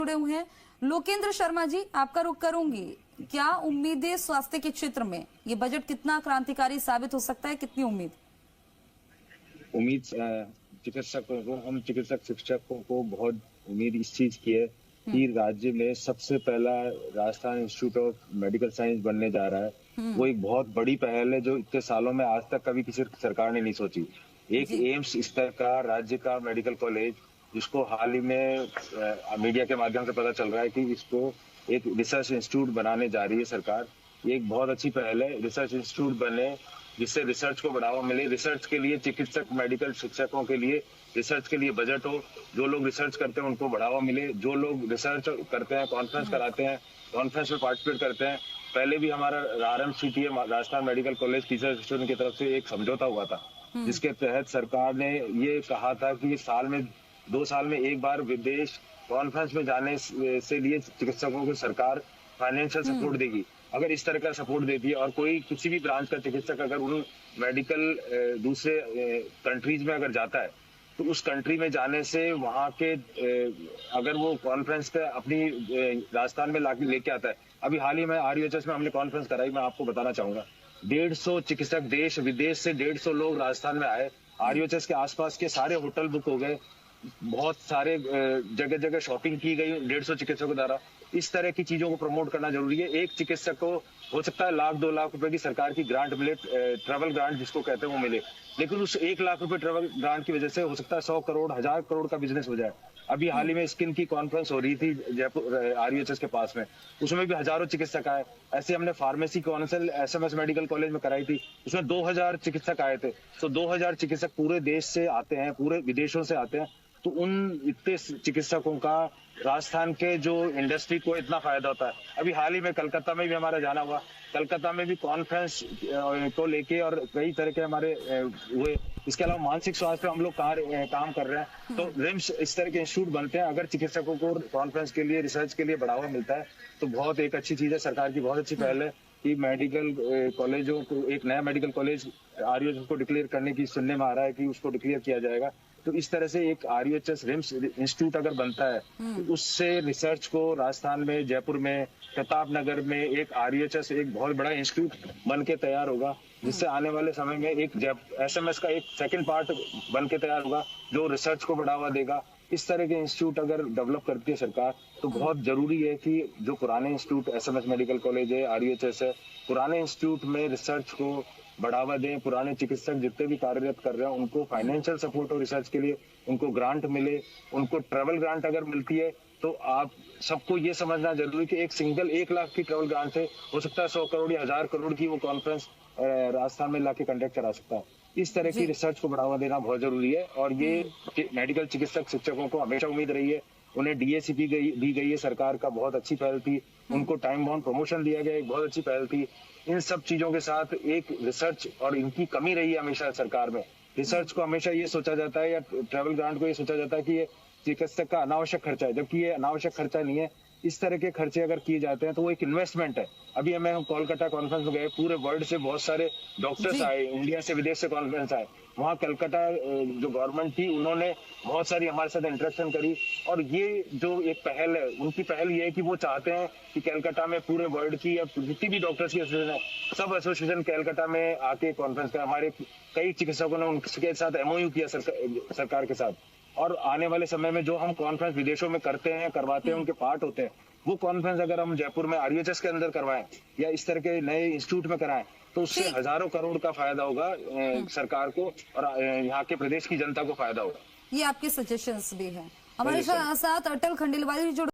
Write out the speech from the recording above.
जुड़े हुए हैं। लोकेंद्र शर्मा जी, आपका रुख करूंगी। क्या उम्मीदें स्वास्थ्य के क्षेत्र में ये बजट कितना क्रांतिकारी साबित हो सकता है, कितनी उम्मीद? चिकित्सकों को, हम चिकित्सक शिक्षकों को बहुत उम्मीद इस चीज की है कि राज्य में सबसे पहला Rajasthan institute of medical science बनने जा रहा है। वो एक बहुत बड़ी पहल है जो इतने सालों में आज तक कभी किसी सरकार ने नहीं सोची। एक एम्स स्तर का राज्य का मेडिकल कॉलेज, जिसको हाल ही में मीडिया के माध्यम से पता चल रहा है कि इसको एक रिसर्च इंस्टीट्यूट बनाने जा रही है सरकार। ये एक बहुत अच्छी पहल है। रिसर्च इंस्टीट्यूट बने जिससे रिसर्च को बढ़ावा मिले, रिसर्च के लिए चिकित्सक मेडिकल शिक्षकों के लिए रिसर्च के लिए बजट हो, जो लोग रिसर्च करते हैं उनको बढ़ावा मिले, जो लोग रिसर्च करते हैं, कॉन्फ्रेंस कराते हैं, कॉन्फ्रेंस में पार्टिसिपेट करते हैं। पहले भी हमारा RMCTA Rajasthan medical college teachers association की तरफ से एक समझौता हुआ था, जिसके तहत सरकार ने ये कहा था कि साल में 2 साल में एक बार विदेश कॉन्फ्रेंस में जाने से लिए चिकित्सकों को सरकार फाइनेंशियल सपोर्ट देगी। अगर इस तरह का सपोर्ट देती है और कोई किसी भी ब्रांच का चिकित्सक अगर उन मेडिकल दूसरे कंट्रीज में अगर जाता है तो उस कंट्री में जाने से वहां के अगर वो कॉन्फ्रेंस पे अपनी राजस्थान में लेके आता है। अभी हाल ही में RUHS में हमने कॉन्फ्रेंस कराई, मैं आपको बताना चाहूंगा 150 चिकित्सक देश विदेश से 150 लोग राजस्थान में आए। RUHS के आसपास के सारे होटल बुक हो गए, बहुत सारे जगह जगह शॉपिंग की गई 150 चिकित्सकों द्वारा। इस तरह की चीजों को प्रमोट करना जरूरी है। एक चिकित्सक को हो सकता है 1-2 लाख रुपए की सरकार की ग्रांट मिले, ट्रैवल ग्रांट जिसको कहते हैं वो मिले, लेकिन उस 1 लाख रुपए ट्रैवल ग्रांट की वजह से हो सकता है 100 करोड़ 1000 करोड़ का बिजनेस हो जाए। अभी हाल ही में स्किन की कॉन्फ्रेंस हो रही थी जयपुर RUHS के पास में, उसमें भी हजारों चिकित्सक आए। ऐसे हमने pharmacy council SMS medical college में कराई थी, उसमें 2000 चिकित्सक आए थे। तो 2000 चिकित्सक पूरे देश से आते हैं, पूरे विदेशों से आते हैं, तो उन इतने चिकित्सकों का राजस्थान के जो इंडस्ट्री को इतना फायदा होता है। अभी हाल ही में कलकत्ता में भी हमारा जाना हुआ, कलकत्ता में भी कॉन्फ्रेंस को लेके और कई तरह के हमारे हुए। इसके अलावा मानसिक स्वास्थ्य पे हम लोग काम कर रहे हैं। तो RIMS इस तरह के इंस्टीट्यूट बनते हैं। अगर चिकित्सकों को कॉन्फ्रेंस के लिए रिसर्च के लिए बढ़ावा मिलता है तो बहुत एक अच्छी चीज है। सरकार की बहुत अच्छी पहल है कि मेडिकल कॉलेजों को एक नया मेडिकल कॉलेज RUHS को डिक्लेयर करने की सुनने में आ रहा है कि उसको डिक्लेयर किया जाएगा। तो इस तरह से एक RUHS RIMS इंस्टीट्यूट अगर बनता है तो उससे रिसर्च को राजस्थान में, जयपुर में, प्रतापनगर में एक RUHS एक बहुत बड़ा इंस्टीट्यूट बन के तैयार होगा, जिससे आने वाले समय में एक SMS का एक सेकंड पार्ट बन के तैयार होगा जो रिसर्च को बढ़ावा देगा। इस तरह के इंस्टीट्यूट अगर डेवलप करती है सरकार तो बहुत जरूरी है कि जो पुराने इंस्टीट्यूट SMS मेडिकल कॉलेज है, RUHS है, पुराने इंस्टीट्यूट में रिसर्च को बढ़ावा दें। पुराने चिकित्सक जितने भी कार्यरत कर रहे हैं उनको फाइनेंशियल सपोर्ट हो रिसर्च के लिए, उनको ग्रांट मिले, उनको ट्रेवल ग्रांट अगर मिलती है तो आप सबको ये समझना जरूरी कि एक सिंगल 1 लाख की ट्रेवल ग्रांट से हो सकता है 100 करोड़ या 1000 करोड़ की वो कॉन्फ्रेंस राजस्थान में लाके कंडक्ट करा सकता है। इस तरह की रिसर्च को बढ़ावा देना बहुत जरूरी है और ये मेडिकल चिकित्सक शिक्षकों को हमेशा उम्मीद रही है। उन्हें DACP दी गई है सरकार का, बहुत अच्छी पहल थी। उनको टाइम बाउंड प्रमोशन दिया गया, एक बहुत अच्छी पहल थी। इन सब चीजों के साथ एक रिसर्च और इनकी कमी रही है हमेशा सरकार में। रिसर्च को हमेशा ये सोचा जाता है या ट्रैवल ग्रांट को ये सोचा जाता है कि ये चिकित्सक का अनावश्यक खर्चा है, जबकि ये अनावश्यक खर्चा नहीं है। इस तरह के खर्चे अगर किए जाते हैं तो वो एक इन्वेस्टमेंट है। अभी हम कोलकाता कॉन्फ्रेंस में गए, पूरे वर्ल्ड से बहुत सारे डॉक्टर्स आए, इंडिया से विदेश से कॉन्फ्रेंस आए। वहाँ कलकत्ता जो गवर्नमेंट थी उन्होंने बहुत सारी हमारे साथ इंटरेक्शन करी और ये जो एक पहल है, उनकी पहल ये है कि वो चाहते हैं कि कलकत्ता में पूरे वर्ल्ड की या जितनी भी डॉक्टर्स की एसोसिएशन है, सब एसोसिएशन कलकत्ता में आके कॉन्फ्रेंस का। हमारे कई चिकित्सकों ने उनके साथ MOU किया सरकार के साथ। और आने वाले समय में जो हम कॉन्फ्रेंस विदेशों में करते हैं, करवाते हैं, उनके पार्ट होते हैं, वो कॉन्फ्रेंस अगर हम जयपुर में RUHS के अंदर करवाएं या इस तरह के नए इंस्टीट्यूट में कराएं तो उससे हजारों करोड़ का फायदा होगा सरकार को और यहाँ के प्रदेश की जनता को फायदा होगा। ये आपके सजेशंस भी हैं। हमारे साथ अटल खंडेलवाल जी